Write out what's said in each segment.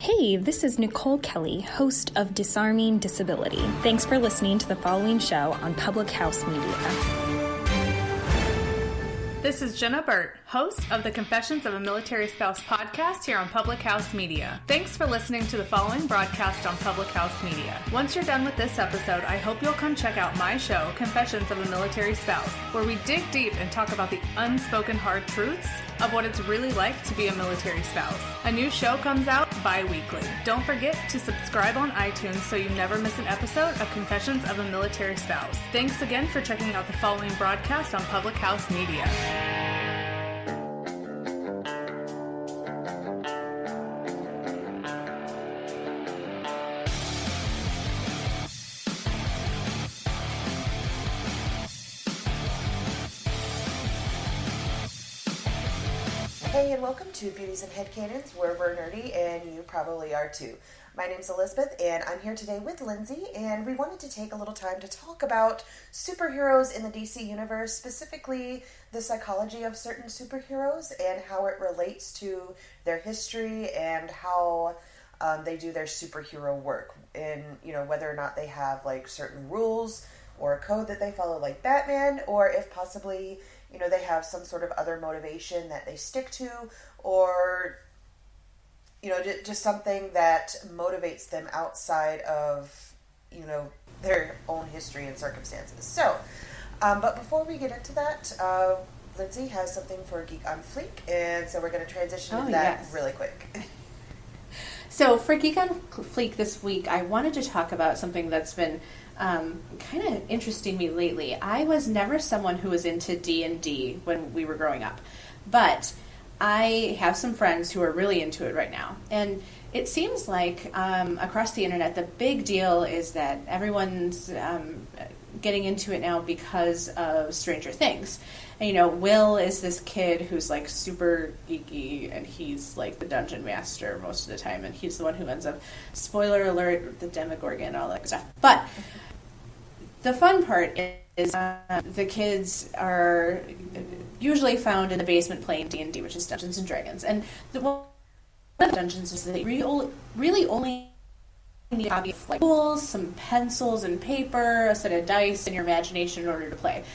Hey, this is Nicole Kelly, host of Disarming Disability. Thanks for listening to the following show on Public House Media. This is Jenna Burt, host of the Confessions of a Military Spouse podcast here on Public House Media. Thanks for listening to the following broadcast on Public House Media. Once you're done with this episode, I hope you'll come check out my show, Confessions of a Military Spouse, where we dig deep and talk about the unspoken hard truths of what it's really like to be a military spouse. A new show comes out bi-weekly. Don't forget to subscribe on iTunes so you never miss an episode of Confessions of a Military Spouse. Thanks again for checking out the following broadcast on Public House Media. Hey, and welcome to Beauties and Headcanons, where we're nerdy, and you probably are too. My name's Elisabeth, and I'm here today with Lindsay, and we wanted to take a little time to talk about superheroes in the DC universe, specifically the psychology of certain superheroes and how it relates to their history and how they do their superhero work, and whether or not they have like certain rules or a code that they follow like Batman, or if possibly they have some sort of other motivation that they stick to, or just something that motivates them outside of their own history and circumstances. So but before we get into that, Lindsay has something for Geek on Fleek, and so we're going to transition to that really quick. So for Geek on Fleek this week, I wanted to talk about something that's been kind of interesting me lately. I was never someone who was into D&D when we were growing up, but I have some friends who are really into it right now. And it seems like across the internet, the big deal is that everyone's getting into it now because of Stranger Things. And, Will is this kid who's like super geeky, and he's like the dungeon master most of the time, and he's the one who ends up, spoiler alert, the Demogorgon, all that stuff. But the fun part is the kids are usually found in the basement playing D&D, which is Dungeons and Dragons. And one of the dungeons is that they really only need a copy of like tools, some pencils and paper, a set of dice, and your imagination in order to play.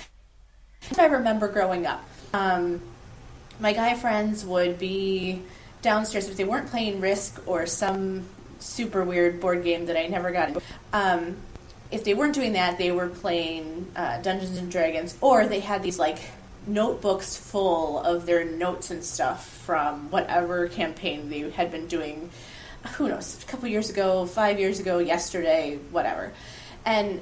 If I remember growing up, my guy friends would be downstairs if they weren't playing Risk or some super weird board game that I never got into. If they weren't doing that, they were playing Dungeons and Dragons, or they had these like notebooks full of their notes and stuff from whatever campaign they had been doing, who knows, a couple years ago, 5 years ago, yesterday, whatever. And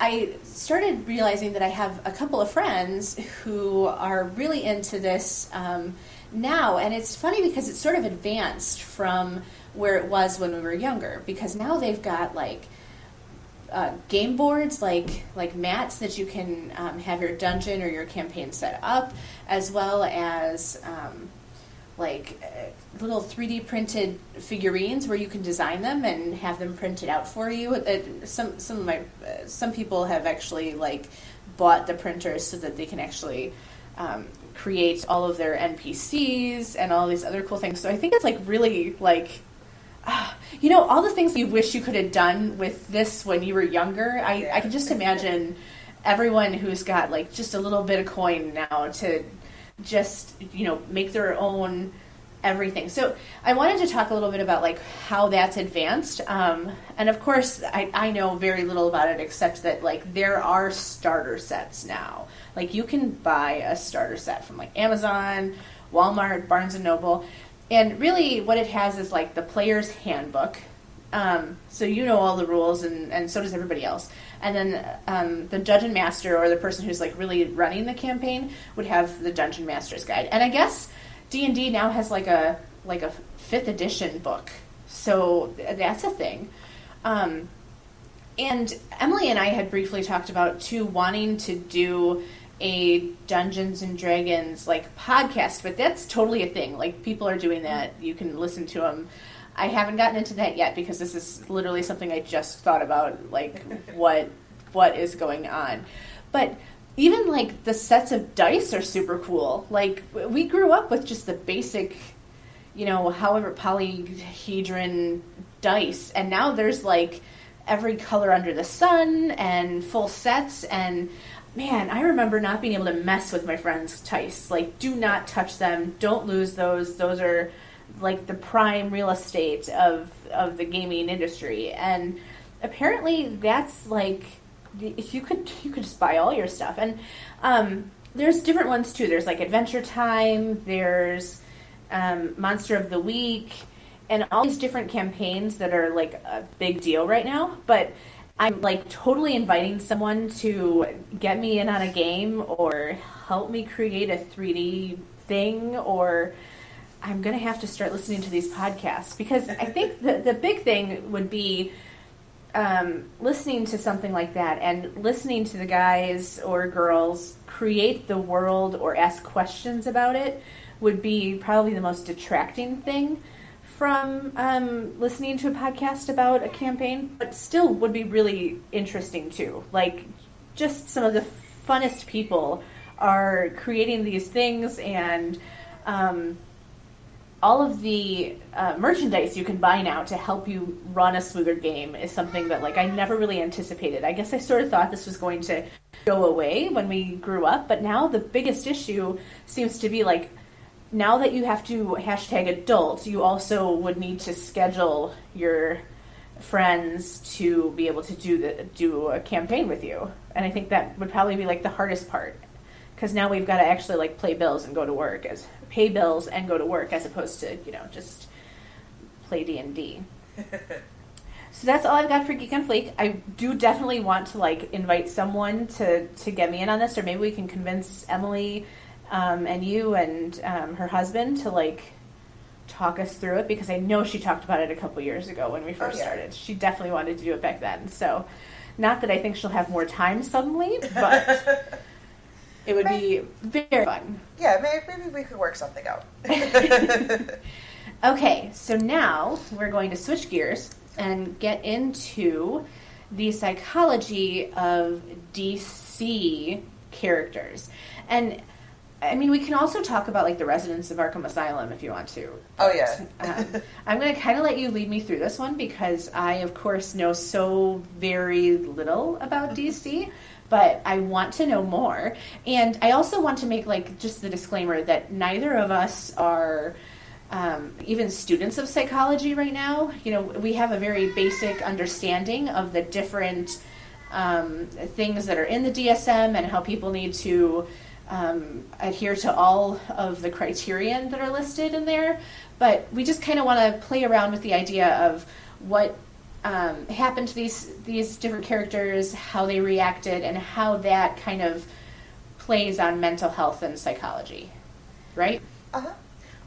I started realizing that I have a couple of friends who are really into this now, and it's funny because it's sort of advanced from where it was when we were younger, because now they've got like game boards, like mats that you can have your dungeon or your campaign set up, as well as little 3D printed figurines where you can design them and have them printed out for you. Some people have actually like bought the printers so that they can actually create all of their NPCs and all these other cool things. So I think it's like really like all the things you wish you could have done with this when you were younger. I can just imagine everyone who's got like just a little bit of coin now to just make their own everything. So I wanted to talk a little bit about like how that's advanced, and of course I know very little about it except that like there are starter sets now. Like you can buy a starter set from like Amazon, Walmart, Barnes and Noble, and really what it has is like the player's handbook, so all the rules, and so does everybody else. And then the dungeon master, or the person who's like really running the campaign, would have the dungeon master's guide. And I guess D&D now has like a 5th edition book, so that's a thing. And Emily and I had briefly talked about too wanting to do a Dungeons and Dragons like podcast, but that's totally a thing. Like people are doing that. You can listen to them. I haven't gotten into that yet because this is literally something I just thought about, like what is going on. But even like the sets of dice are super cool. Like we grew up with just the basic, however polyhedron dice, and now there's like every color under the sun and full sets. And man, I remember not being able to mess with my friends' dice. Like, do not touch them. Don't lose those. Those are like the prime real estate of the gaming industry. And apparently that's like, you could just buy all your stuff. And there's different ones too. There's like Adventure Time, there's Monster of the Week, and all these different campaigns that are like a big deal right now. But I'm like totally inviting someone to get me in on a game or help me create a 3D thing, or I'm going to have to start listening to these podcasts, because I think the big thing would be listening to something like that and listening to the guys or girls create the world or ask questions about it would be probably the most detracting thing from listening to a podcast about a campaign, but still would be really interesting too. Like, just some of the funnest people are creating these things, and all of the merchandise you can buy now to help you run a smoother game is something that, like, I never really anticipated. I guess I sort of thought this was going to go away when we grew up, but now the biggest issue seems to be, like, now that you have to #adult, you also would need to schedule your friends to be able to do a campaign with you. And I think that would probably be, like, the hardest part, because now we've got to actually, like, pay bills and go to work, pay bills and go to work, as opposed to, just play D&D. So that's all I've got for Geek on Fleek. I do definitely want to, like, invite someone to get me in on this, or maybe we can convince Emily and you and her husband to, like, talk us through it, because I know she talked about it a couple years ago when we first started. She definitely wanted to do it back then. So, not that I think she'll have more time suddenly, but it would be very fun. Yeah, maybe we could work something out. Okay, so now we're going to switch gears and get into the psychology of DC characters. And I mean, we can also talk about, like, the residents of Arkham Asylum if you want to. Oh, yeah. I'm going to kind of let you lead me through this one, because I, of course, know so very little about DC, but I want to know more. And I also want to make, like, just the disclaimer that neither of us are even students of psychology right now. We have a very basic understanding of the different things that are in the DSM and how people need to adhere to all of the criterion that are listed in there, but we just kind of want to play around with the idea of what happened to these different characters, how they reacted, and how that kind of plays on mental health and psychology, right? Uh-huh.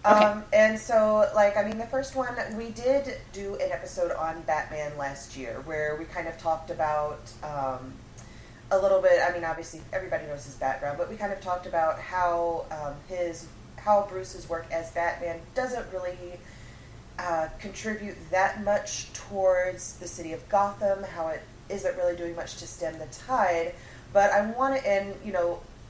Okay. And so, like, I mean, the first one, we did do an episode on Batman last year where we kind of talked about a little bit, I mean, obviously everybody knows his background, but we kind of talked about how how Bruce's work as Batman doesn't really contribute that much towards the city of Gotham, how it isn't really doing much to stem the tide. But I want to, and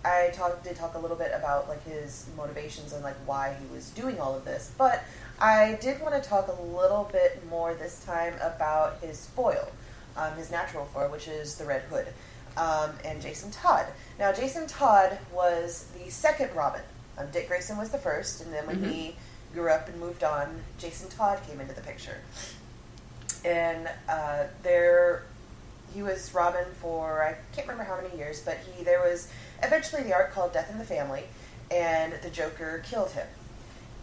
I did talk a little bit about, like, his motivations and, like, why he was doing all of this. But I did want to talk a little bit more this time about his foil, his natural foil, which is the Red Hood. And Jason Todd. Now, Jason Todd was the second Robin. Dick Grayson was the first, and then when he grew up and moved on, Jason Todd came into the picture. And he was Robin for, I can't remember how many years, but there was eventually the arc called Death in the Family, and the Joker killed him.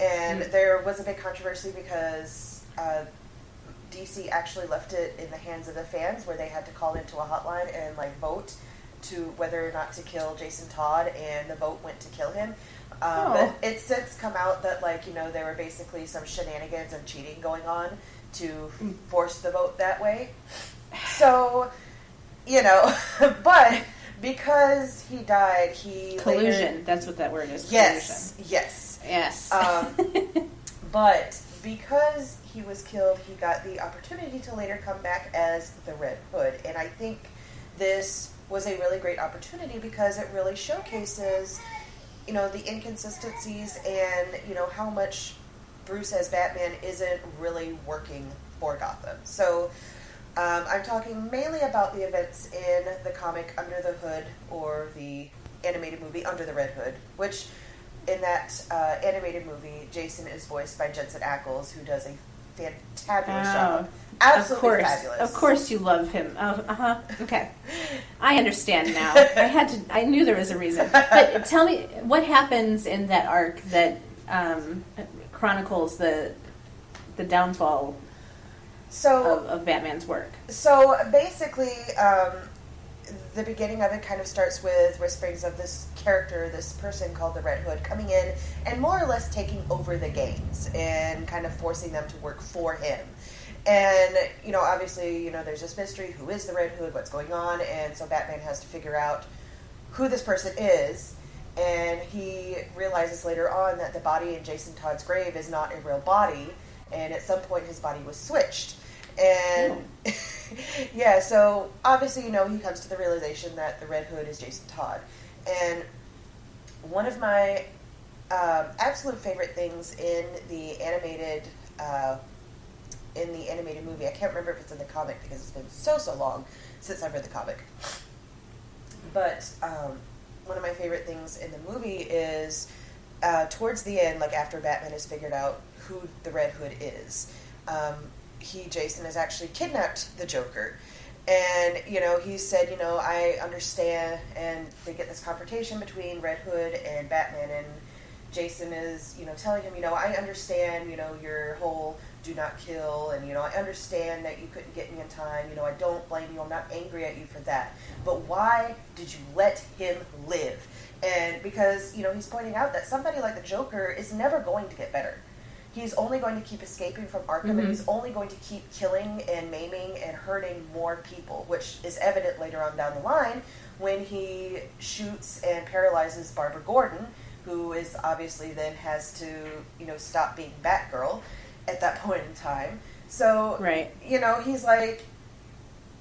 And there was a big controversy because DC actually left it in the hands of the fans, where they had to call into a hotline and, like, vote to whether or not to kill Jason Todd, and the vote went to kill him. But it's since come out that, like, there were basically some shenanigans and cheating going on to force the vote that way. So, but because he died, collusion. Later, that's what that word is. Yes, collusion. yes. But because he was killed, he got the opportunity to later come back as the Red Hood. And I think this was a really great opportunity because it really showcases, the inconsistencies and, how much Bruce as Batman isn't really working for Gotham. So I'm talking mainly about the events in the comic Under the Hood, or the animated movie Under the Red Hood, which in that animated movie, Jason is voiced by Jensen Ackles, who does a fantabulous job. Absolutely fabulous. Of course you love him. Okay. I understand now. I knew there was a reason. But tell me, what happens in that arc that chronicles the downfall of Batman's work? So basically, the beginning of it kind of starts with whisperings of this character, this person called the Red Hood, coming in and more or less taking over the gangs and kind of forcing them to work for him. And, obviously, there's this mystery, who is the Red Hood, what's going on, and so Batman has to figure out who this person is, and he realizes later on that the body in Jason Todd's grave is not a real body, and at some point his body was switched. And, yeah, so obviously, he comes to the realization that the Red Hood is Jason Todd. And one of my absolute favorite things in the animated movie, I can't remember if it's in the comic because it's been so long since I've read the comic, but one of my favorite things in the movie is towards the end, like after Batman has figured out who the Red Hood is, Jason has actually kidnapped the Joker. And, he said, I understand, and they get this confrontation between Red Hood and Batman, and Jason is, telling him, I understand, your whole do not kill, and, I understand that you couldn't get me in time, I don't blame you, I'm not angry at you for that, but why did you let him live? And because, he's pointing out that somebody like the Joker is never going to get better. He's only going to keep escaping from Arkham, and he's only going to keep killing and maiming and hurting more people, which is evident later on down the line when he shoots and paralyzes Barbara Gordon, who is obviously then has to, stop being Batgirl at that point in time. So, right. He's like,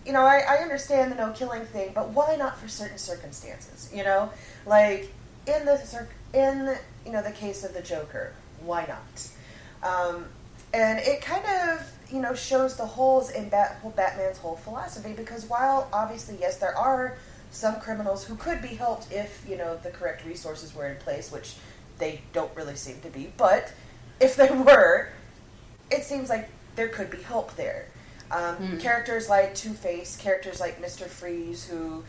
I understand the no killing thing, but why not for certain circumstances? Like in the case of the Joker, why not? And it kind of, shows the holes in Batman's whole philosophy, because while obviously, yes, there are some criminals who could be helped if, the correct resources were in place, which they don't really seem to be, but if they were, it seems like there could be help there. Characters like Two-Face, characters like Mr. Freeze, who,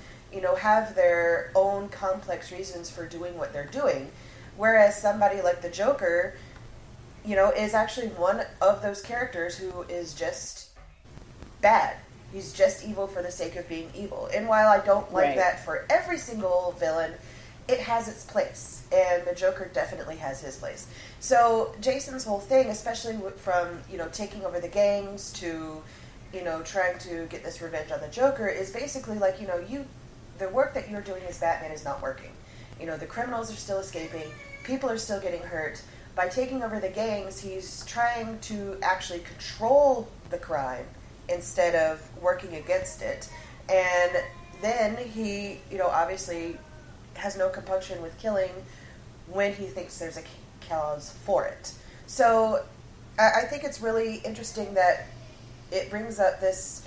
have their own complex reasons for doing what they're doing, whereas somebody like the Joker, is actually one of those characters who is just bad. He's just evil for the sake of being evil. And while I don't like that for every single villain, it has its place. And the Joker definitely has his place. So Jason's whole thing, especially from, taking over the gangs to, trying to get this revenge on the Joker, is basically like, the work that you're doing as Batman is not working. The criminals are still escaping. People are still getting hurt. By taking over the gangs, he's trying to actually control the crime instead of working against it. And then he, obviously has no compunction with killing when he thinks there's a cause for it. So I think it's really interesting that it brings up this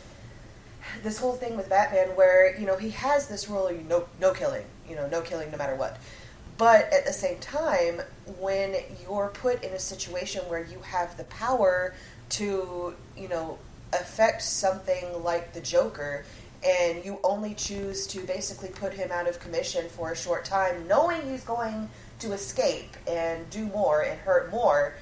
whole thing with Batman where, he has this rule of no killing, no killing no matter what. But at the same time, when you're put in a situation where you have the power to, affect something like the Joker, and you only choose to basically put him out of commission for a short time, knowing he's going to escape and do more and hurt more,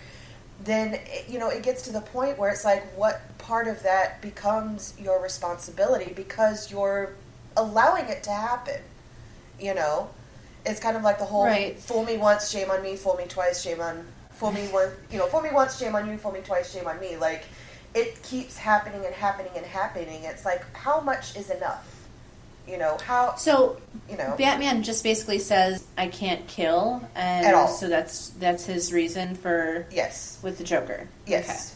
then, it gets to the point where it's like, what part of that becomes your responsibility because you're allowing it to happen, It's kind of like the whole fool me once, shame on me, fool me twice, fool me once, shame on you, fool me twice, shame on me. Like, it keeps happening and happening and happening. It's like, how much is enough? Batman just basically says, I can't kill, and at all. So that's his reason for... Yes. With the Joker. Yes.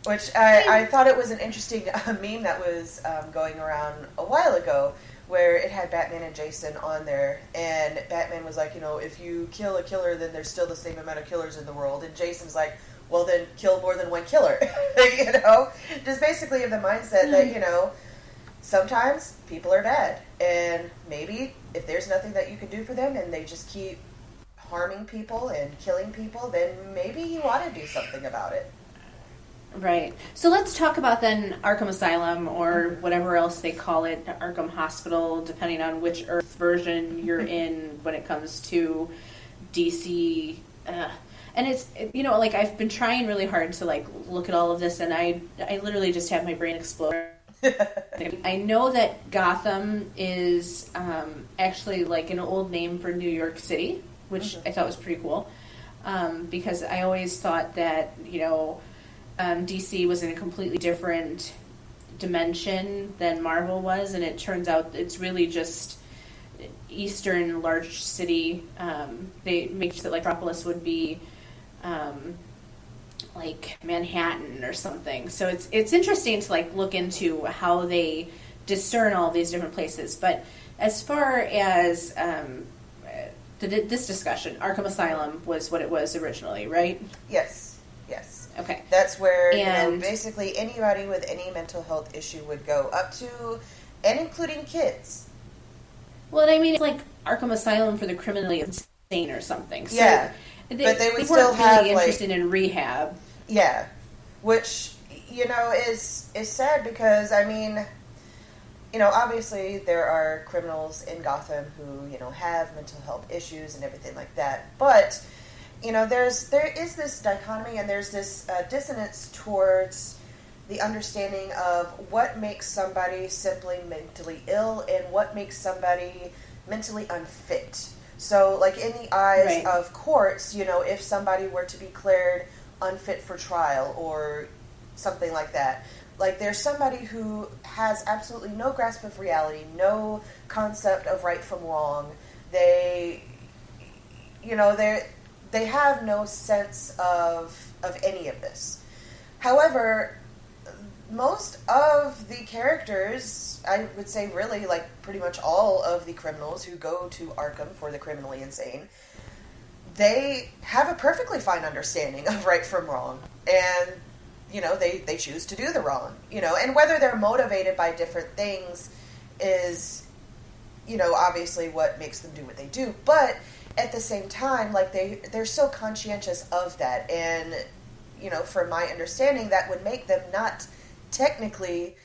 Which I thought it was an interesting meme that was going around a while ago, where it had Batman and Jason on there, and Batman was like, if you kill a killer, then there's still the same amount of killers in the world, and Jason's like, well, then kill more than one killer, just basically of the mindset that, sometimes people are bad, and maybe if there's nothing that you can do for them, and they just keep harming people and killing people, then maybe you ought to do something about it. Right. So let's talk about then Arkham Asylum, or whatever else they call it, Arkham Hospital, depending on which Earth version you're in when it comes to DC. And it's, I've been trying really hard to look at all of this, and I literally just have my brain explode. I know that Gotham is actually an old name for New York City, which I thought was pretty cool, because I always thought that, DC was in a completely different dimension than Marvel was, and it turns out it's really just eastern large city. They make sure that Metropolis would be like Manhattan or something. So it's interesting to look into how they discern all these different places. But as far as this discussion, Arkham Asylum was what it was originally, right? Yes. Okay. That's where, basically anybody with any mental health issue would go up to, and including kids. Well, I mean, it's like Arkham Asylum for the criminally insane or something. So yeah. But they would still weren't have, really interested in rehab. Yeah. Which, is sad because, obviously there are criminals in Gotham who, have mental health issues and everything like that. But there is this dichotomy, and there's this dissonance towards the understanding of what makes somebody simply mentally ill and what makes somebody mentally unfit. So, in the eyes of courts, if somebody were to be declared unfit for trial or something like that, there's somebody who has absolutely no grasp of reality, no concept of right from wrong. They have no sense of any of this. However, most of the characters, I would say really, pretty much all of the criminals who go to Arkham for the criminally insane, they have a perfectly fine understanding of right from wrong. And, they choose to do the wrong. And whether they're motivated by different things is, obviously what makes them do what they do. But at the same time, they're so conscientious of that, and from my understanding, that would make them not technically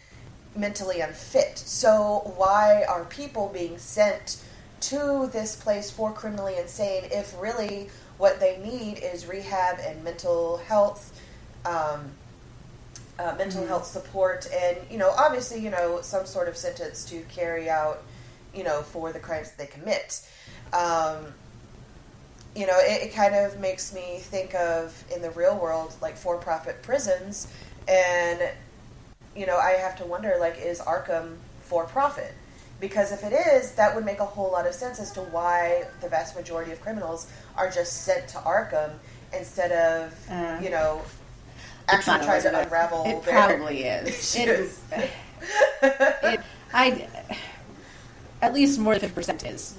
mentally unfit. So why are people being sent to this place for criminally insane if really what they need is rehab and mental health support, and obviously some sort of sentence to carry out for the crimes that they commit. It kind of makes me think of, in the real world, for-profit prisons, and, I have to wonder, is Arkham for-profit? Because if it is, that would make a whole lot of sense as to why the vast majority of criminals are just sent to Arkham instead of, actually trying to unravel it their probably is. issues. At least more than 50% is.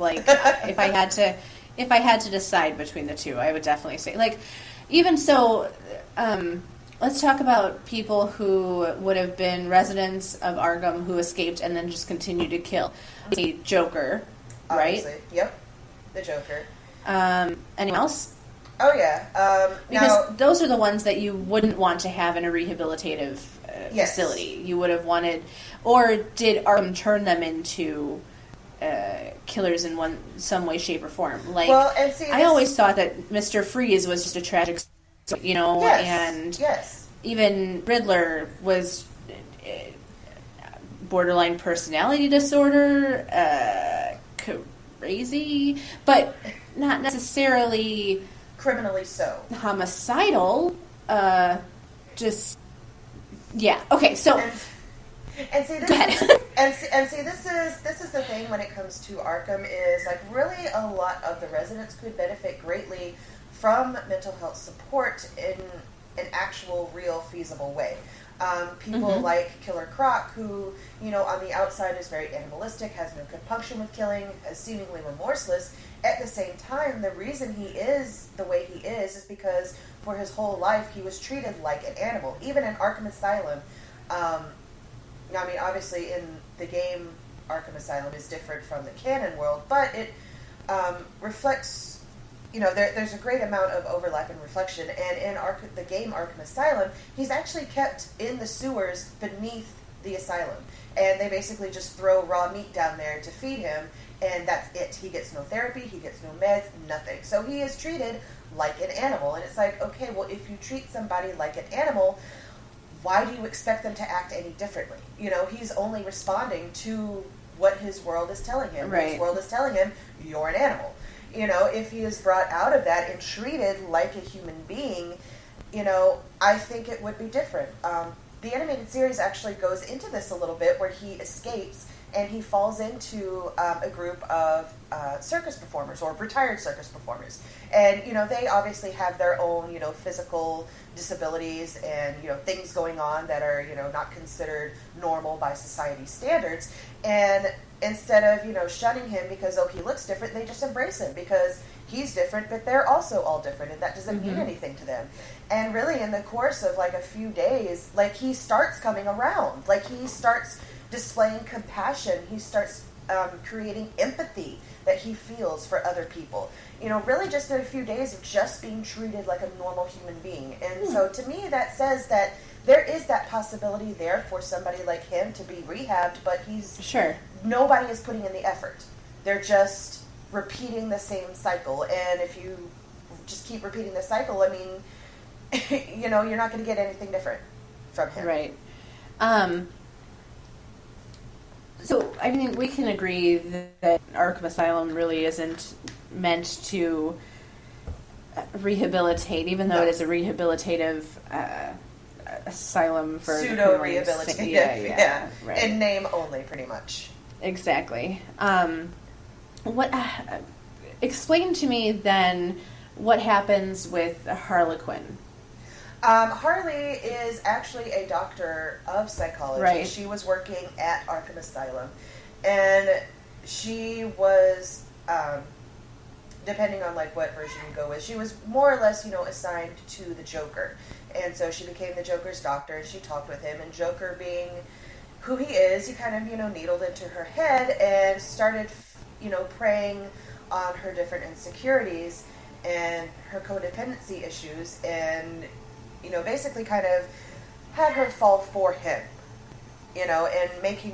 If I had to decide between the two, I would definitely say, even so, let's talk about people who would have been residents of Arkham who escaped and then just continued to kill. The Joker, right? Obviously. Yep, the Joker. Anyone else? Oh, yeah. Because those are the ones that you wouldn't want to have in a rehabilitative facility. You would have wanted, or did Arkham turn them into killers in some way, shape, or form? I always thought that Mr. Freeze was just a tragic, and even Riddler was borderline personality disorder, crazy, but not necessarily criminally so. Homicidal, okay, so... And see, this is the thing when it comes to Arkham is really a lot of the residents could benefit greatly from mental health support an actual, real, feasible way. People like Killer Croc, who, on the outside is very animalistic, has no compunction with killing, is seemingly remorseless. At the same time, the reason he is the way he is because for his whole life he was treated like an animal. Even in Arkham Asylum, obviously in the game, Arkham Asylum is different from the canon world, but it reflects... there's a great amount of overlap and reflection, and in the game Arkham Asylum, he's actually kept in the sewers beneath the asylum, and they basically just throw raw meat down there to feed him, and that's it. He gets no therapy, he gets no meds, nothing. So he is treated like an animal, and it's like, okay, well, if you treat somebody like an animal, why do you expect them to act any differently? He's only responding to what his world is telling him. Right. His world is telling him, you're an animal. If he is brought out of that and treated like a human being, I think it would be different. The animated series actually goes into this a little bit, where he escapes and he falls into a group of circus performers, or retired circus performers. And, they obviously have their own, physical disabilities and, things going on that are, not considered normal by society standards. And instead of, shunning him because, he looks different, they just embrace him because he's different, but they're also all different, and that doesn't mean anything to them. And really, in the course of, a few days, he starts coming around. He starts displaying compassion. He starts creating empathy that he feels for other people. Really just in a few days of just being treated like a normal human being. And so to me, that says that there is that possibility there for somebody like him to be rehabbed, but nobody is putting in the effort. They're just repeating the same cycle. And if you just keep repeating the cycle, you're not going to get anything different from him. Right. So, we can agree that Arkham Asylum really isn't meant to rehabilitate, even though it is a rehabilitative asylum for pseudo-rehabilitative, yeah. Right. In name only, pretty much. Exactly. Explain to me then what happens with Harlequin. Harley is actually a doctor of psychology. Right. She was working at Arkham Asylum, and she was, depending on what version you go with, she was more or less, assigned to the Joker. And so she became the Joker's doctor, and she talked with him, and Joker being who he is, he kind of, needled into her head and started, preying on her different insecurities and her codependency issues, and basically kind of had her fall for him, and making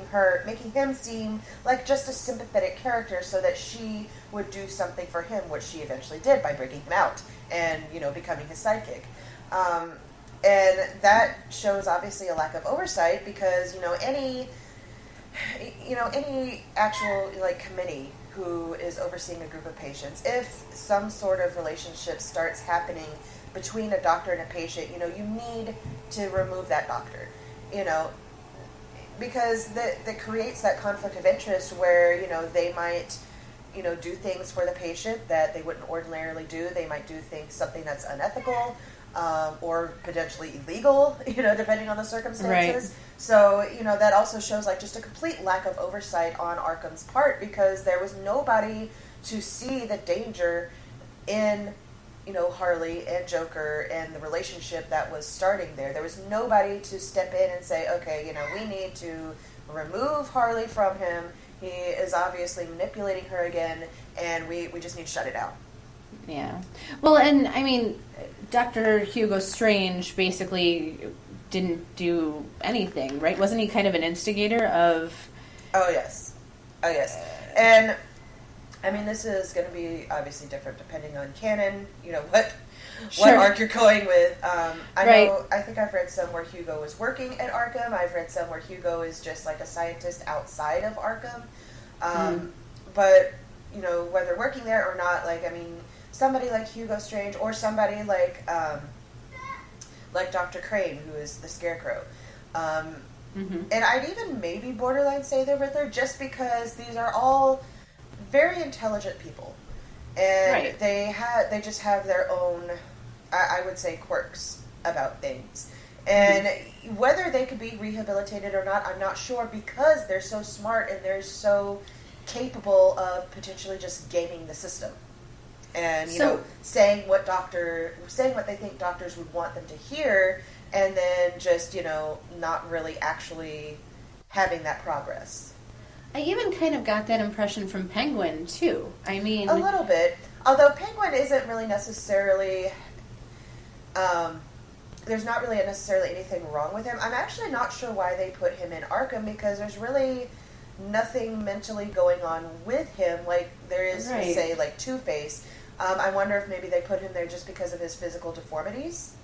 him seem like just a sympathetic character so that she would do something for him, which she eventually did by breaking him out and, becoming his sidekick. And that shows obviously a lack of oversight because, any actual committee who is overseeing a group of patients, if some sort of relationship starts happening between a doctor and a patient, you need to remove that doctor, because that creates that conflict of interest where, they might, do things for the patient that they wouldn't ordinarily do. They might do something that's unethical or potentially illegal, depending on the circumstances. Right. So, that also shows just a complete lack of oversight on Arkham's part because there was nobody to see the danger in Harley and Joker and the relationship that was starting there. There was nobody to step in and say, okay, we need to remove Harley from him. He is obviously manipulating her again, and we just need to shut it out. Yeah. Well, and Dr. Hugo Strange basically didn't do anything, right? Wasn't he kind of an instigator of... Oh, yes. And this is going to be obviously different depending on canon, what arc you're going with. I think I've read some where Hugo was working at Arkham. I've read some where Hugo is just a scientist outside of Arkham. But, whether working there or not, somebody like Hugo Strange or somebody like Dr. Crane, who is the Scarecrow. And I'd even maybe borderline say the Riddler just because these are all very intelligent people, and they just have their own, I would say, quirks. about things. And whether they could be rehabilitated or not, I'm not sure, because they're so smart and they're so capable of potentially just gaming the system. And, you know, saying what they think doctors would want them to hear, and then just, you know, not really actually having that progress. I even kind of got that impression from Penguin, too. I mean... A little bit. Although Penguin isn't really necessarily... there's not really necessarily anything wrong with him. I'm actually not sure why they put him in Arkham, because there's really nothing mentally going on with him like there is, right, with, say, like Two-Face. I wonder if maybe they put him there just because of his physical deformities.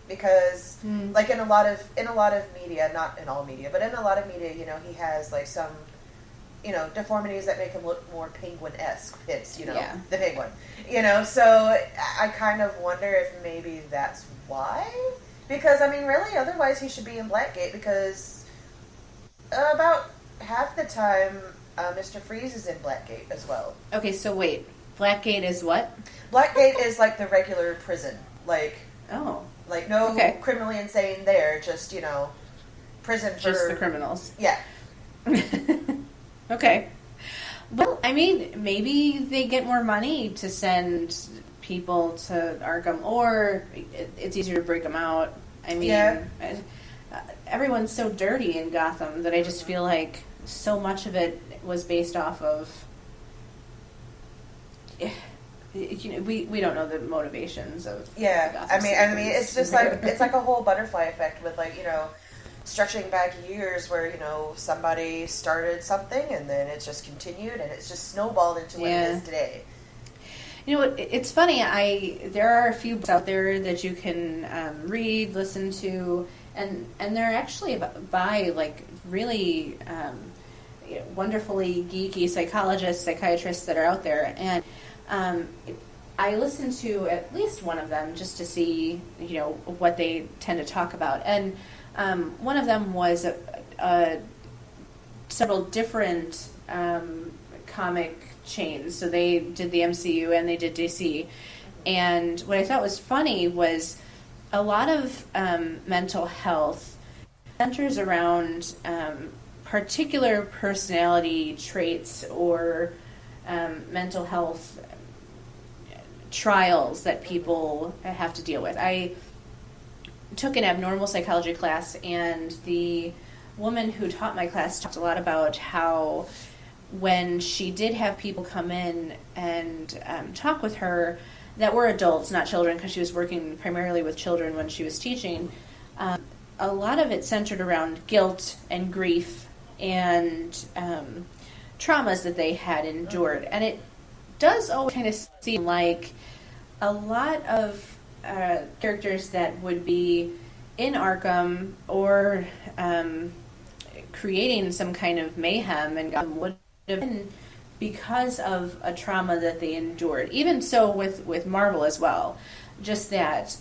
Because, like in a lot of media, not in all media, but in a lot of media, you know, he has like some, you know, deformities that make him look more Penguin-esque. It's, you know, the Penguin. You know, so I kind of wonder if maybe that's why. Because, I mean, really, otherwise he should be in Blackgate, because about half the time, Mr. Freeze is in Blackgate as well. Okay, so wait. Blackgate is what? Blackgate is like the regular prison. Like... Oh. Like, no criminally insane there, just, you know, prison for... Just the criminals. Yeah. Okay. Well, I mean, maybe they get more money to send people to Arkham, or it's easier to break them out. I mean, everyone's so dirty in Gotham that I just feel like so much of it was based off of... You know, we don't know the motivations of I mean it's just like it's like a whole butterfly effect with, like, you know, stretching back years where, you know, somebody started something and then it's just continued and it's just snowballed into what it is today. You know, it's funny. There are a few books out there that you can read, listen to, and they're actually by like really wonderfully geeky psychologists, psychiatrists that are out there, and I listened to at least one of them just to see, you know, what they tend to talk about. And one of them was several different comic chains. So they did the MCU and they did DC. And what I thought was funny was a lot of mental health centers around particular personality traits or mental health trials that people have to deal with. I took an abnormal psychology class, and the woman who taught my class talked a lot about how when she did have people come in and talk with her that were adults, not children, because she was working primarily with children when she was teaching, a lot of it centered around guilt and grief and traumas that they had endured. And it does always kind of seem like a lot of characters that would be in Arkham or creating some kind of mayhem and Gotham would have been because of a trauma that they endured. Even so with Marvel as well. Just that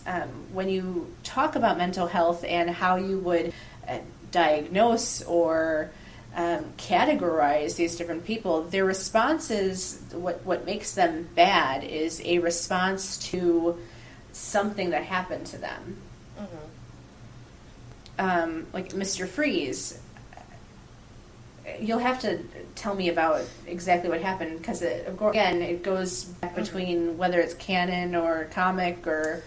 when you talk about mental health and how you would diagnose or categorize these different people, their responses, what makes them bad is a response to something that happened to them. Like Mr. Freeze, you'll have to tell me about exactly what happened, because again, it goes back between whether it's canon or comic or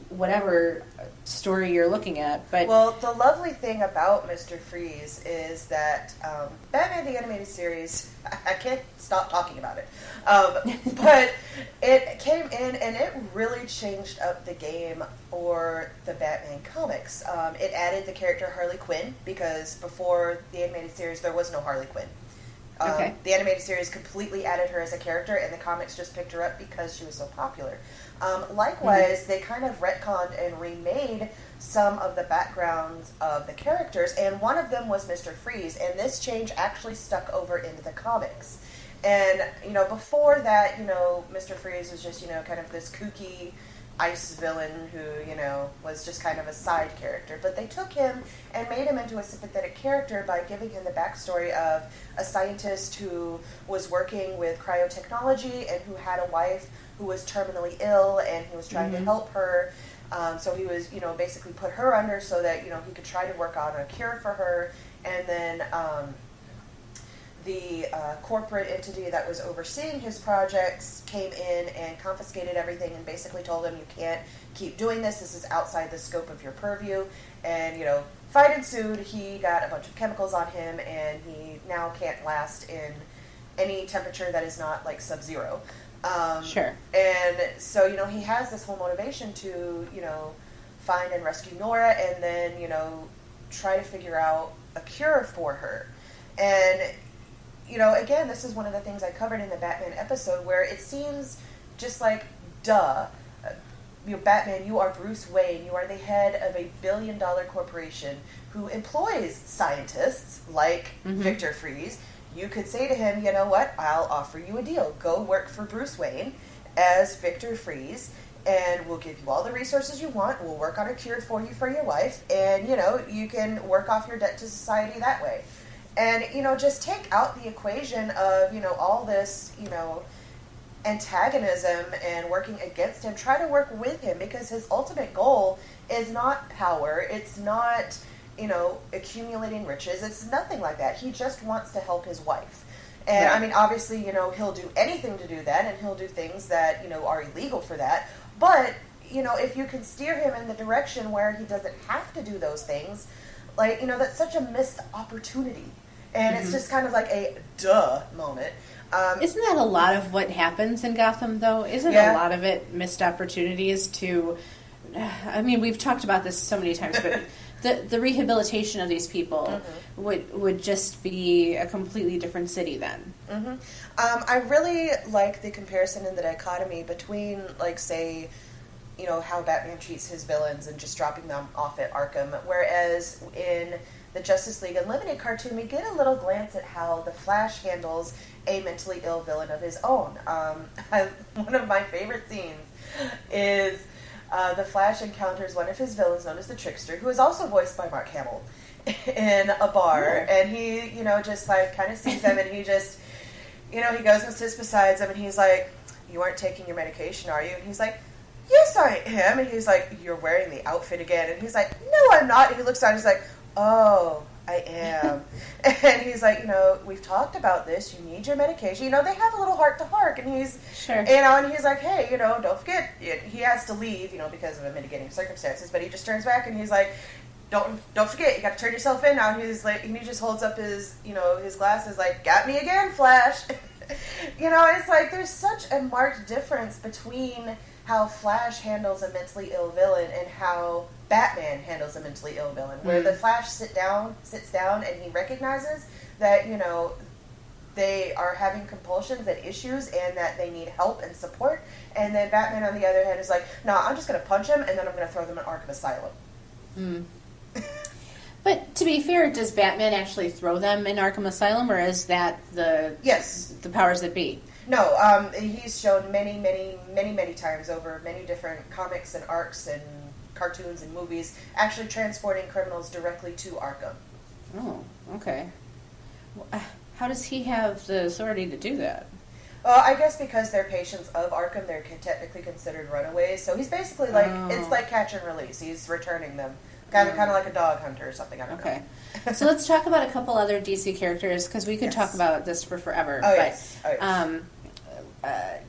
whatever story you're looking at. But well, the lovely thing about Mr. Freeze is that Batman the Animated Series, I can't stop talking about it, but it came in and it really changed up the game for the Batman comics. It added the character Harley Quinn, because before the animated series there was no Harley Quinn. The animated series completely added her as a character, and the comics just picked her up because she was so popular. Likewise, they kind of retconned and remade some of the backgrounds of the characters, and one of them was Mr. Freeze, and this change actually stuck over into the comics. And, you know, before that, you know, Mr. Freeze was just, you know, kind of this kooky ice villain who, you know, was just kind of a side character. But they took him and made him into a sympathetic character by giving him the backstory of a scientist who was working with cryotechnology and who had a wife who was terminally ill, and he was trying to help her So he was, basically put her under so that, he could try to work on a cure for her. And then the corporate entity that was overseeing his projects came in and confiscated everything and basically told him, you can't keep doing this. This is outside the scope of your purview. And, fight ensued. He got a bunch of chemicals on him, and he now can't last in any temperature that is not like sub-zero. Sure. And so, he has this whole motivation to, find and rescue Nora and then, try to figure out a cure for her. And, again, this is one of the things I covered in the Batman episode where it seems just like, duh. Batman, you are Bruce Wayne. You are the head of a billion-dollar corporation who employs scientists like Victor Fries. You could say to him, you know what, I'll offer you a deal. Go work for Bruce Wayne as Victor Fries, and we'll give you all the resources you want. We'll work on a cure for you for your wife, and, you can work off your debt to society that way. And, just take out the equation of, all this, antagonism and working against him. Try to work with him, because his ultimate goal is not power. It's not, accumulating riches. It's nothing like that. He just wants to help his wife. And right. I mean, obviously, he'll do anything to do that, and he'll do things that, are illegal for that. But, if you can steer him in the direction where he doesn't have to do those things, like, that's such a missed opportunity. And it's just kind of like a duh moment. Isn't that a lot of what happens in Gotham, though? Isn't a lot of it missed opportunities to... I mean, we've talked about this so many times, but the rehabilitation of these people would just be a completely different city then. I really like the comparison and the dichotomy between, like, say, how Batman treats his villains and just dropping them off at Arkham, whereas in the Justice League Unlimited cartoon, we get a little glance at how the Flash handles a mentally ill villain of his own. One of my favorite scenes is the Flash encounters one of his villains known as the Trickster, who is also voiced by Mark Hamill, in a bar. And he, just like kind of sees him, and he just, he goes and sits beside him, and he's like, you aren't taking your medication, are you? And he's like, yes, I am. And he's like, you're wearing the outfit again. And he's like, no, I'm not. And he looks down and he's like, oh, I am. And he's like, we've talked about this. You need your medication. They have a little heart-to-heart. And he's, sure. And he's like, hey, don't forget. He has to leave, because of the mitigating circumstances. But he just turns back and he's like, don't forget. You got to turn yourself in now. And he's like, and he just holds up his, his glasses like, got me again, Flash. It's like there's such a marked difference between how Flash handles a mentally ill villain and how Batman handles a mentally ill villain, where the Flash sits down and he recognizes that, they are having compulsions and issues and that they need help and support, and then Batman, on the other hand, is like, no, I'm just going to punch him and then I'm going to throw them in Arkham Asylum. But to be fair, does Batman actually throw them in Arkham Asylum, or is that the powers that be? No, he's shown many times over many different comics and arcs and cartoons and movies, actually transporting criminals directly to Arkham. Oh, okay. Well, how does he have the authority to do that? I guess because they're patients of Arkham, they're technically considered runaways. So he's basically like, it's like catch and release. He's returning them. Kind of like a dog hunter or something. I don't know. Okay. So let's talk about a couple other DC characters, because we could talk about this for forever. Oh, but,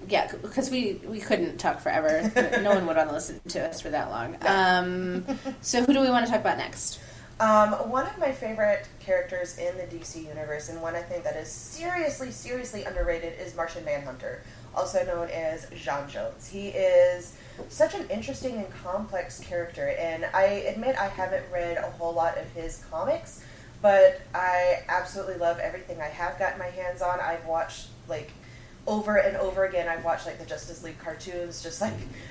yes. Because we couldn't talk forever. No one would want to listen to us for that long. No. So who do we want to talk about next? One of my favorite characters in the DC universe, and one I think that is seriously underrated, is Martian Manhunter, also known as J'onn J'onzz. He is such an interesting and complex character, and I admit I haven't read a whole lot of his comics, but I absolutely love everything I have gotten my hands on. I've watched, over and over again, I've watched, the Justice League cartoons, just,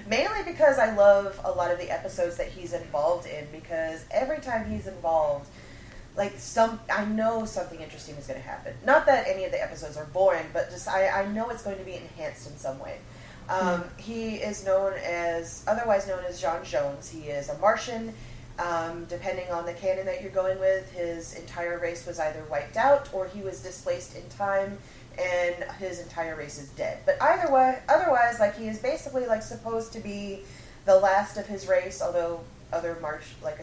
mainly because I love a lot of the episodes that he's involved in, because every time he's involved, I know something interesting is going to happen. Not that any of the episodes are boring, but just, I know it's going to be enhanced in some way. He is otherwise known as J'onn J'onzz. He is a Martian. Depending on the canon that you're going with, his entire race was either wiped out or he was displaced in time, and his entire race is dead. But otherwise, he is basically supposed to be the last of his race, although a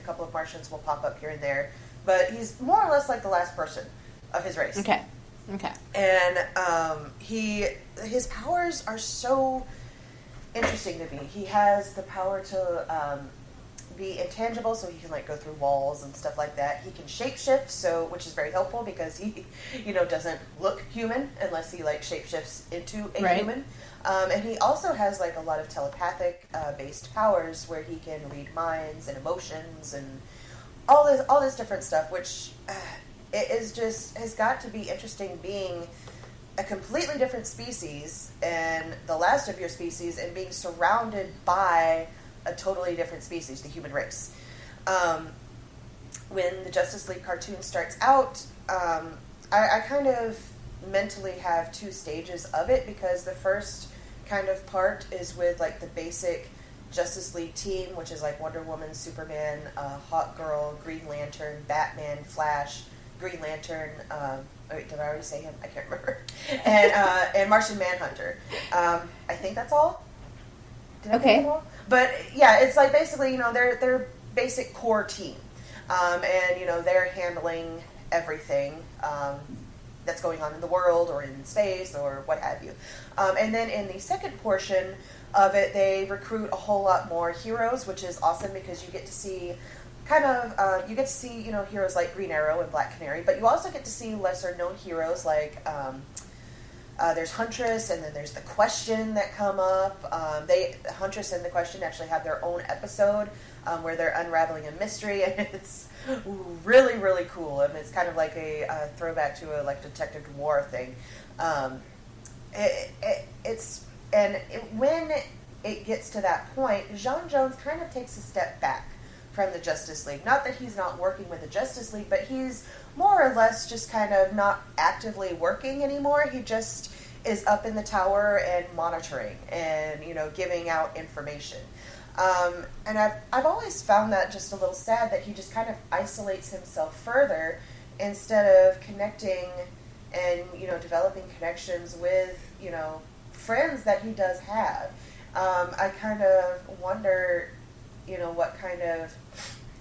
couple of Martians will pop up here and there. But he's more or less like the last person of his race. Okay. And his powers are so interesting to me. He has the power to be intangible, so he can like go through walls and stuff like that. He can shapeshift, which is very helpful because he, doesn't look human unless he like shapeshifts into a human. And he also has like a lot of telepathic based powers where he can read minds and emotions and all this different stuff, which it is just has got to be interesting being a completely different species and the last of your species and being surrounded by a totally different species, the human race. When the Justice League cartoon starts out, I kind of mentally have two stages of it, because the first kind of part is with like the basic Justice League team, which is like Wonder Woman, Superman, Hawkgirl, Green Lantern, Batman, Flash, Green Lantern, did I already say him? I can't remember. And Martian Manhunter. I think that's all. Did I get them all? But yeah, it's like basically, their basic core team. And, they're handling everything that's going on in the world or in space or what have you. And then in the second portion of it, they recruit a whole lot more heroes, which is awesome because you get to see heroes like Green Arrow and Black Canary, but you also get to see lesser known heroes like there's Huntress, and then there's the Question that come up. Huntress and the Question actually have their own episode where they're unraveling a mystery, and it's really, really cool. And it's kind of like a throwback to a like detective noir thing. When it gets to that point, J'onn J'onzz kind of takes a step back from the Justice League. Not that he's not working with the Justice League, but he's more or less just kind of not actively working anymore. He just is up in the tower and monitoring and, giving out information. And I've always found that just a little sad that he just kind of isolates himself further instead of connecting and, developing connections with, friends that he does have. I kind of wonder, what kind of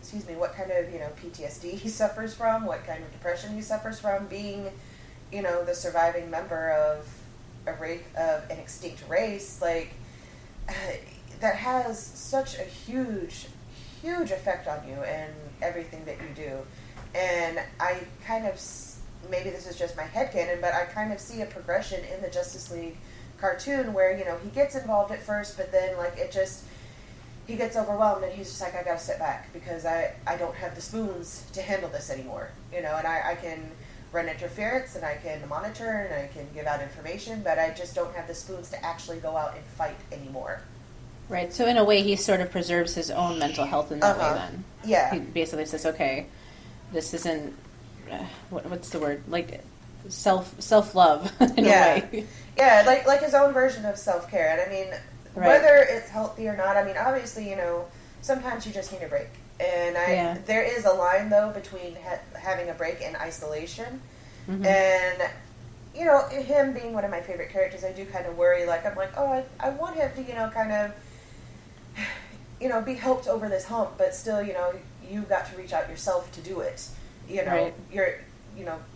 PTSD he suffers from, what kind of depression he suffers from being, the surviving member of an extinct race, like, that has such a huge effect on you and everything that you do. And I kind of, maybe this is just my headcanon, but I kind of see a progression in the Justice League cartoon where, he gets involved at first, but then, like, he gets overwhelmed and he's just like, I gotta sit back because I don't have the spoons to handle this anymore, and I can run interference and I can monitor and I can give out information, but I just don't have the spoons to actually go out and fight anymore. Right, so in a way he sort of preserves his own mental health in that way then. Yeah. He basically says, okay, this isn't, what's the word, like self-love in a way. Yeah, like his own version of self-care. And I mean, whether it's healthy or not, I mean, obviously, sometimes you just need a break. And there is a line, though, between having a break and isolation. Mm-hmm. And, him being one of my favorite characters, I do kind of worry, like, I'm like, oh, I want him to, kind of, be helped over this hump, but still, you've got to reach out yourself to do it.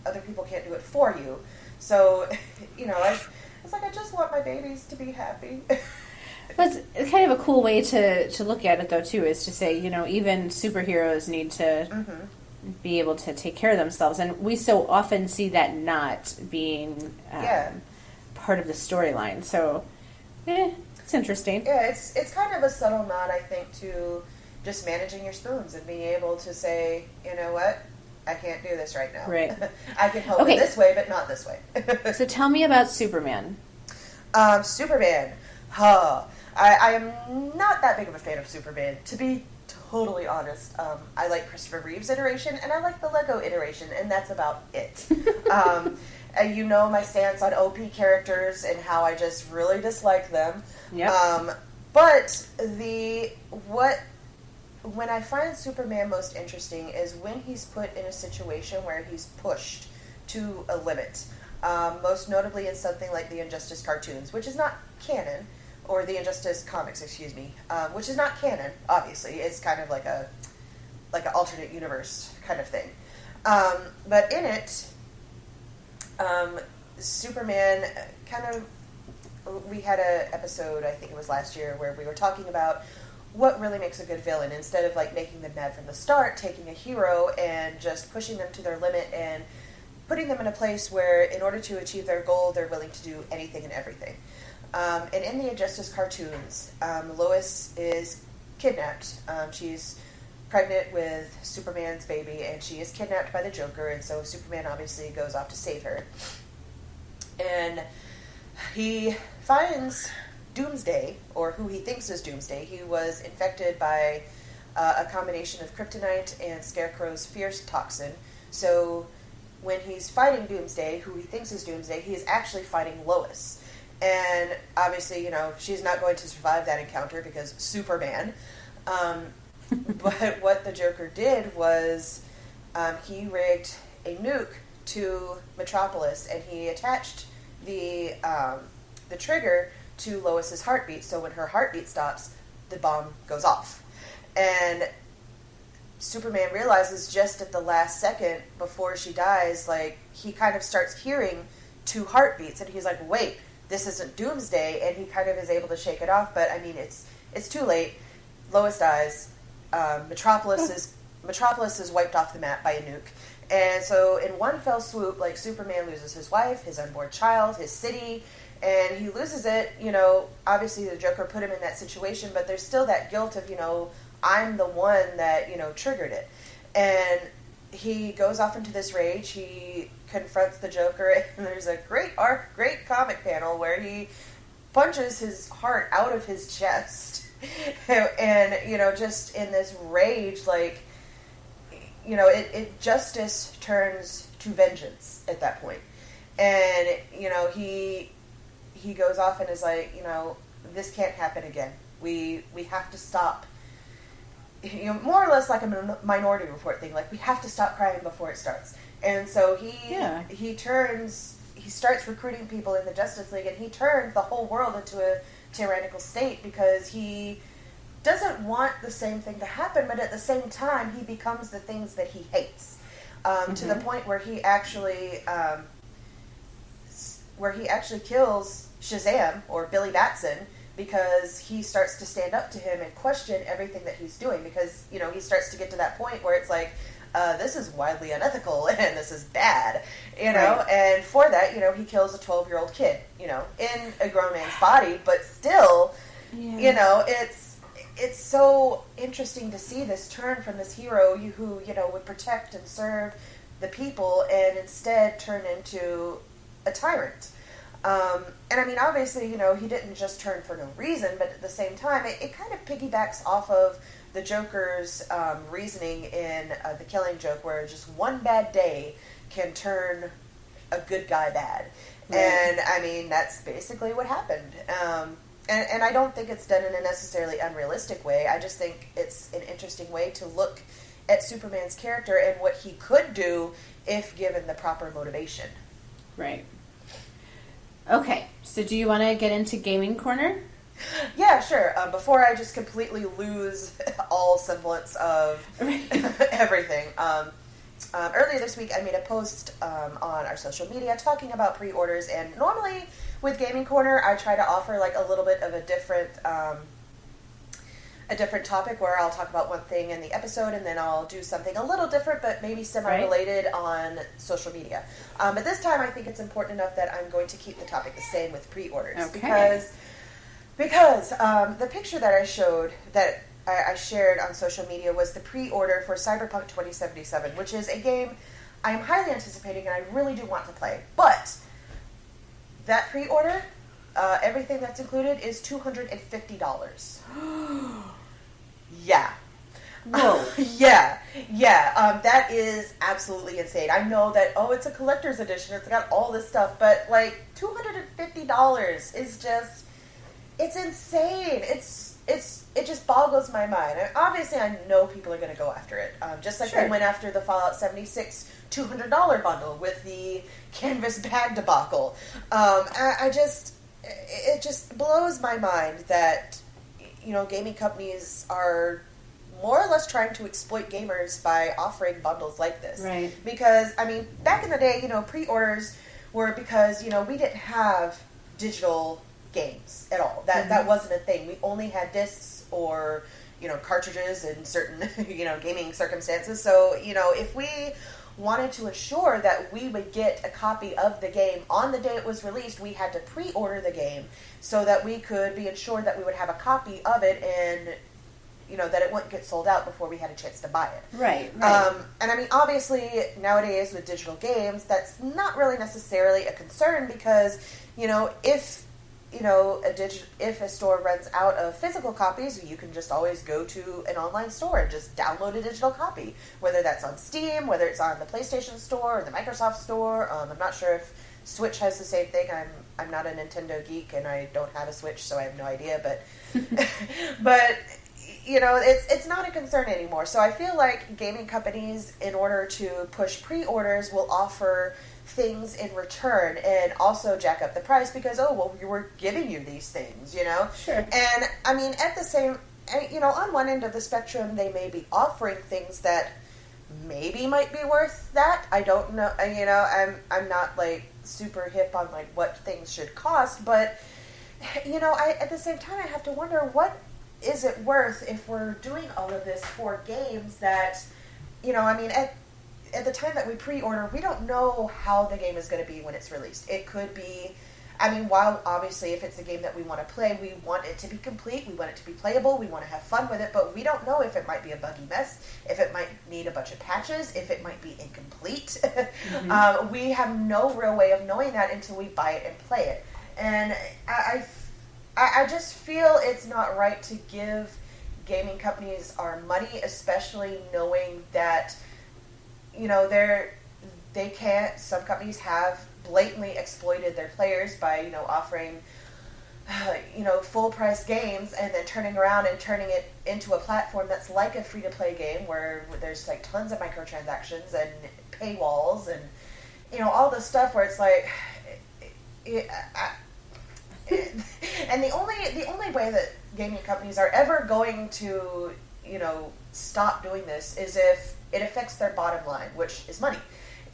Other people can't do it for you. So, it's like, I just want my babies to be happy. But it's kind of a cool way to look at it, though, too, is to say, even superheroes need to be able to take care of themselves. And we so often see that not being part of the storyline. So, it's interesting. Yeah, it's kind of a subtle nod, I think, to just managing your spoons and being able to say, you know what, I can't do this right now. Right. I can help in this way, but not this way. So tell me about Superman. Superman. I am not that big of a fan of Superman, to be totally honest. I like Christopher Reeve's iteration, and I like the Lego iteration, and that's about it. My stance on OP characters and how I just really dislike them. Yep. But when I find Superman most interesting is when he's put in a situation where he's pushed to a limit. Most notably in something like the Injustice cartoons, which is not canon, or the Injustice comics, excuse me, which is not canon, obviously. It's kind of like an alternate universe kind of thing. But in it, Superman we had an episode, I think it was last year, where we were talking about what really makes a good villain. Instead of like making them mad from the start, taking a hero and just pushing them to their limit and putting them in a place where in order to achieve their goal, they're willing to do anything and everything. And in the Injustice cartoons, Lois is kidnapped. She's pregnant with Superman's baby, and she is kidnapped by the Joker, and so Superman obviously goes off to save her. And he finds Doomsday, or who he thinks is Doomsday. He was infected by a combination of kryptonite and Scarecrow's fierce toxin. So when he's fighting Doomsday, who he thinks is Doomsday, he is actually fighting Lois. And obviously, she's not going to survive that encounter because Superman. But what the Joker did was he rigged a nuke to Metropolis, and he attached the trigger to Lois's heartbeat, so when her heartbeat stops, the bomb goes off. And Superman realizes just at the last second before she dies, like, he kind of starts hearing two heartbeats, and he's like, wait, this isn't Doomsday, and he kind of is able to shake it off, but I mean, it's too late. Lois dies. Metropolis is wiped off the map by a nuke. And so in one fell swoop, like, Superman loses his wife, his unborn child, his city, and he loses it. Obviously the Joker put him in that situation, but there's still that guilt of, I'm the one that, triggered it. And he goes off into this rage. He confronts the Joker, and there's a great comic panel where he punches his heart out of his chest. And, just in this rage, like, justice turns to vengeance at that point. And, he goes off and is like, this can't happen again. We have to stop. More or less like a Minority Report thing. Like, we have to stop crying before it starts. And so he starts recruiting people in the Justice League, and he turns the whole world into a tyrannical state because he doesn't want the same thing to happen, but at the same time, he becomes the things that he hates. To the point where he actually kills Shazam, or Billy Batson, because he starts to stand up to him and question everything that he's doing, because, he starts to get to that point where it's like, this is widely unethical, and this is bad, Right. And for that, he kills a 12-year-old kid, in a grown man's body, but still, it's so interesting to see this turn from this hero who, would protect and serve the people, and instead turn into a tyrant. And I mean, obviously, he didn't just turn for no reason, but at the same time, it kind of piggybacks off of the Joker's reasoning in The Killing Joke, where just one bad day can turn a good guy bad. Right. And I mean, that's basically what happened. And I don't think it's done in a necessarily unrealistic way. I just think it's an interesting way to look at Superman's character and what he could do if given the proper motivation. Right. Okay, so do you want to get into Gaming Corner? Yeah, sure. Before I just completely lose all semblance of everything. Earlier this week, I made a post on our social media talking about pre-orders, and normally with Gaming Corner, I try to offer like a little bit of a different topic where I'll talk about one thing in the episode, and then I'll do something a little different, but maybe semi-related on social media. But this time, I think it's important enough that I'm going to keep the topic the same with pre-orders. Okay. Because the picture that I showed, that I shared on social media, was the pre-order for Cyberpunk 2077, which is a game I'm highly anticipating and I really do want to play. But that pre-order, everything that's included, is $250. Yeah. Whoa. Yeah. That is absolutely insane. I know that, it's a collector's edition, it's got all this stuff, but like $250 is just, it's insane. It just boggles my mind. And obviously, I know people are going to go after it. Just like they went after the Fallout 76 $200 bundle with the canvas bag debacle. it just blows my mind that, gaming companies are more or less trying to exploit gamers by offering bundles like this. Right. Because, back in the day, pre-orders were because, we didn't have digital games at all. That wasn't a thing. We only had discs or, cartridges in certain, gaming circumstances. So, if we wanted to ensure that we would get a copy of the game on the day it was released, we had to pre-order the game so that we could be assured that we would have a copy of it and, that it wouldn't get sold out before we had a chance to buy it. Right. And obviously, nowadays with digital games, that's not really necessarily a concern because, if if a store runs out of physical copies, you can just always go to an online store and just download a digital copy, whether that's on Steam, whether it's on the PlayStation Store or the Microsoft Store. I'm not sure if Switch has the same thing. I'm not a Nintendo geek and I don't have a Switch, so I have no idea. But but it's not a concern anymore. So I feel like gaming companies, in order to push pre-orders, will offer things in return and also jack up the price because, we're giving you these things, Sure. And, at the same, on one end of the spectrum, they may be offering things that maybe might be worth that. I don't know, I'm not, super hip on, what things should cost, but, at the same time, I have to wonder, what is it worth if we're doing all of this for games that, at the time that we pre-order, we don't know how the game is going to be when it's released. It could be, while obviously if it's a game that we want to play, we want it to be complete, we want it to be playable, we want to have fun with it, but we don't know if it might be a buggy mess, if it might need a bunch of patches, if it might be incomplete. Mm-hmm. We have no real way of knowing that until we buy it and play it. And I just feel it's not right to give gaming companies our money, especially knowing that some companies have blatantly exploited their players by, offering, full price games and then turning around and turning it into a platform that's like a free to play game where there's tons of microtransactions and paywalls and, all this stuff where it's and the only way that gaming companies are ever going to, stop doing this is if it affects their bottom line, which is money.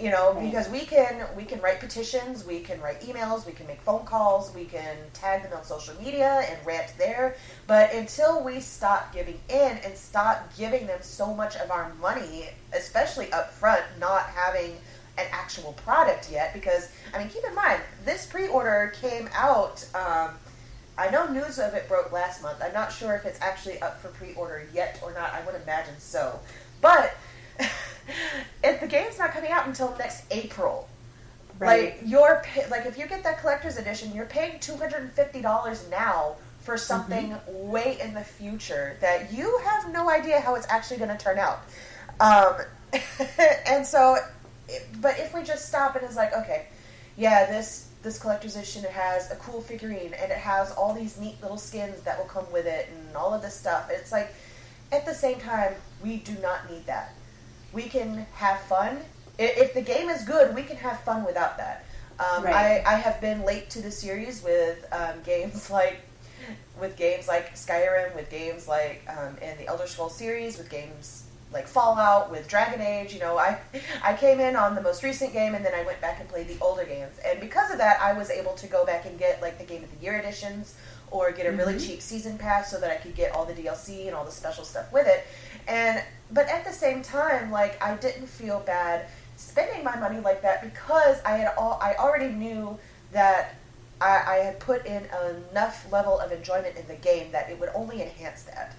Right. Because we can write petitions, we can write emails, we can make phone calls, we can tag them on social media and rant there. But until we stop giving in and stop giving them so much of our money, especially up front, not having an actual product yet, because, keep in mind, this pre-order came out, I know news of it broke last month. I'm not sure if it's actually up for pre-order yet or not. I would imagine so. But if the game's not coming out until next April, right. If you get that collector's edition, you're paying $250 now for something way in the future that you have no idea how it's actually going to turn out. And so, but if we just stop and it's okay, yeah, this collector's edition, it has a cool figurine and it has all these neat little skins that will come with it and all of this stuff. It's at the same time, we do not need that. We can have fun. If the game is good, we can have fun without that. Right. I have been late to the series with games like Skyrim, with games like in the Elder Scrolls series, with games like Fallout, with Dragon Age. I came in on the most recent game and then I went back and played the older games. And because of that, I was able to go back and get the Game of the Year editions or get a really cheap season pass so that I could get all the DLC and all the special stuff with it. But at the same time, I didn't feel bad spending my money like that because I already knew that I had put in enough level of enjoyment in the game that it would only enhance that.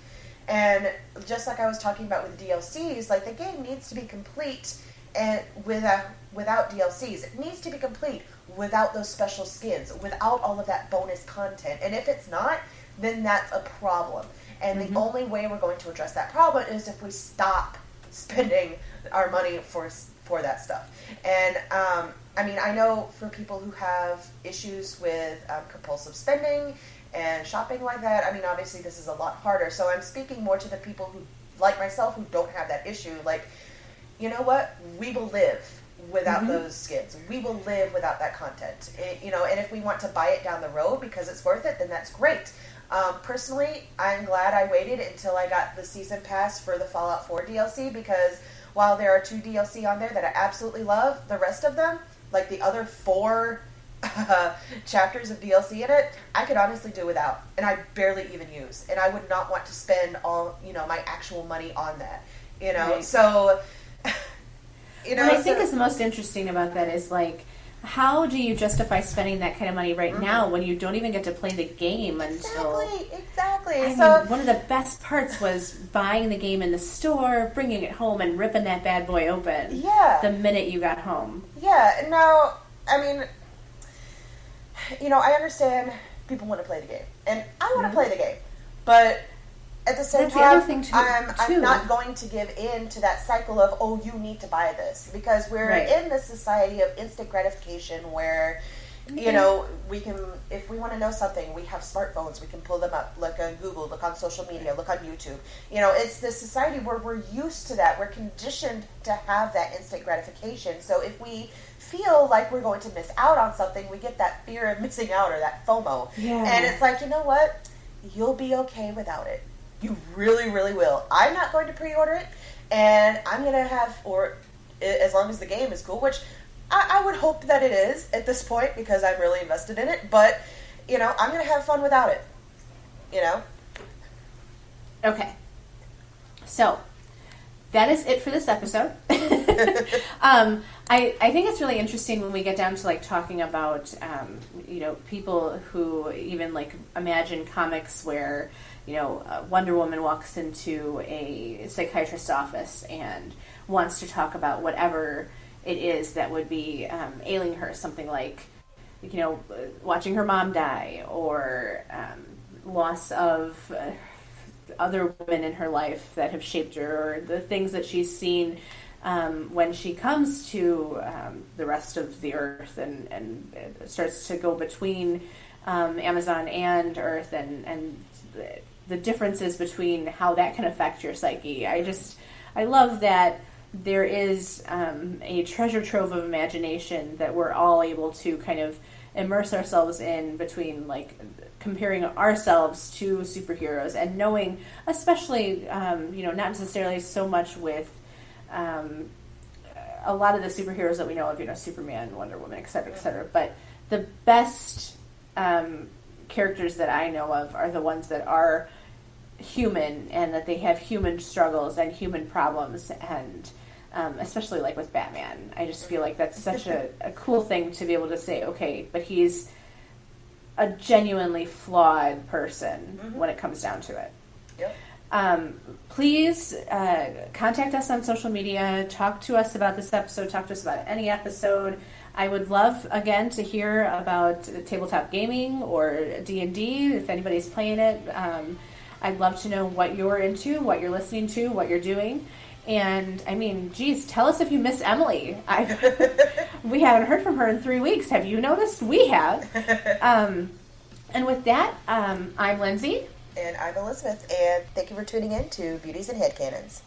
And just like I was talking about with DLCs, the game needs to be complete and without DLCs. It needs to be complete without those special skins, without all of that bonus content. And if it's not, then that's a problem. And the only way we're going to address that problem is if we stop spending our money for that stuff. And I know for people who have issues with compulsive spending and shopping like that, obviously this is a lot harder. So I'm speaking more to the people who, like myself, who don't have that issue. You know what? We will live. without those skins. We will live without that content. And if we want to buy it down the road because it's worth it, then that's great. Personally, I'm glad I waited until I got the season pass for the Fallout 4 DLC, because while there are 2 DLC on there that I absolutely love, the rest of them, like the other 4 chapters of DLC in it, I could honestly do without, and I barely even use, and I would not want to spend all my actual money on that. Right. So what I think is the most interesting about that is, like, how do you justify spending that kind of money right now when you don't even get to play the game until... Exactly. I mean, one of the best parts was buying the game in the store, bringing it home, and ripping that bad boy open the minute you got home. Yeah, now, I mean, I understand people want to play the game, and I want to play the game, but at the same time, I'm not going to give in to that cycle of, oh, you need to buy this, because we're in this society of instant gratification where, we can, if we want to know something, we have smartphones, we can pull them up, look on Google, look on social media, look on YouTube. It's this society where we're used to that. We're conditioned to have that instant gratification. So if we feel like we're going to miss out on something, we get that fear of missing out, or that FOMO. Yeah. And it's like, you know what? You'll be okay without it. You really, really will. I'm not going to pre-order it, and I'm going to have, or as long as the game is cool, which I would hope that it is at this point, because I'm really invested in it, but, I'm going to have fun without it, Okay. So, that is it for this episode. I think it's really interesting when we get down to, like, talking about, people who even, like, imagine comics where, Wonder Woman walks into a psychiatrist's office and wants to talk about whatever it is that would be ailing her, something like, watching her mom die, or loss of other women in her life that have shaped her, or the things that she's seen when she comes to the rest of the Earth and starts to go between Amazon and Earth, and the differences between how that can affect your psyche. I love that there is a treasure trove of imagination that we're all able to kind of immerse ourselves in, between, like, comparing ourselves to superheroes and knowing, especially, not necessarily so much with a lot of the superheroes that we know of, Superman, Wonder Woman, et cetera, but the best characters that I know of are the ones that are human, and that they have human struggles and human problems, and especially, like, with Batman, I just feel like that's such a cool thing to be able to say, okay, but he's a genuinely flawed person when it comes down to it. Yep. Please contact us on social media, talk to us about this episode, talk to us about any episode. I would love, again, to hear about tabletop gaming or D&D, if anybody's playing it. I'd love to know what you're into, what you're listening to, what you're doing. And, I mean, geez, tell us if you miss Emily. We haven't heard from her in 3 weeks. Have you noticed? We have. And with that, I'm Lindsay. And I'm Elisabeth. And thank you for tuning in to Beauties and Headcanons.